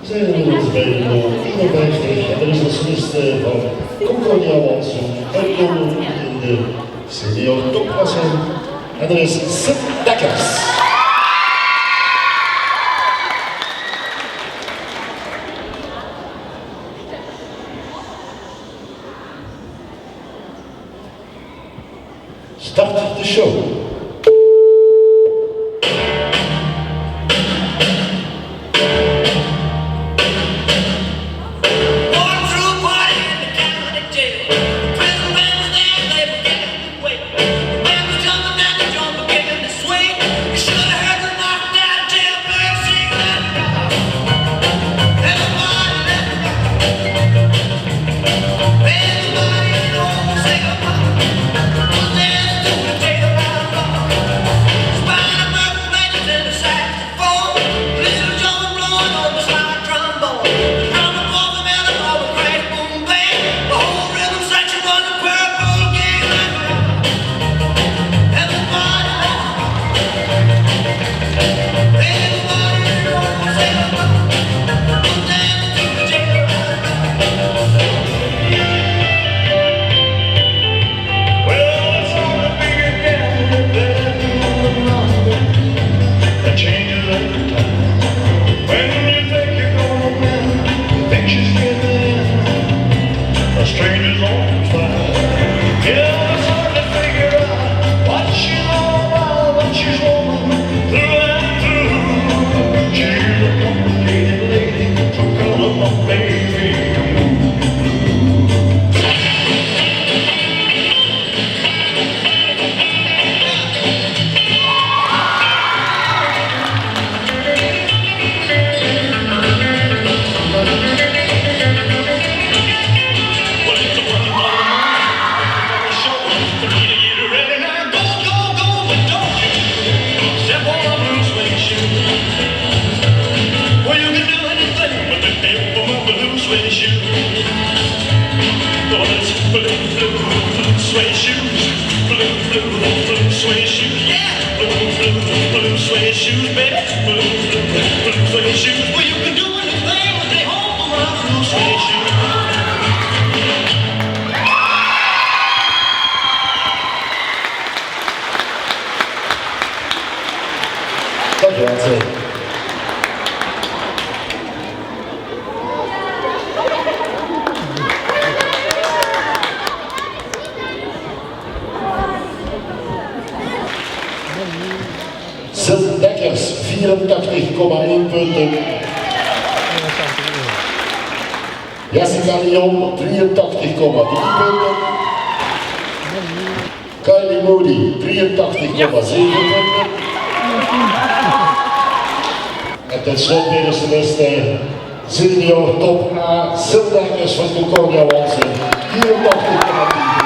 We zijn inmiddels bij nummer 51 en er is een soliste van Concordia Wansu uitkomen in de senior topklasse en er is Sid Dekkers. Start de show. Suede shoes, blue suede shoes, yeah, blue suede shoes, baby, blue suede shoes. Well, you can do anything, but they hold for my blue suede shoes. Grazie. Sid Dekkers, 84,1 punten. Jessica Leon, 83,3 punten. Kylie Moody, 83,7 punten. En ten slotte weer de soliste senior top A, Sid Dekkers van Concordia Wansu, 84,3 punten.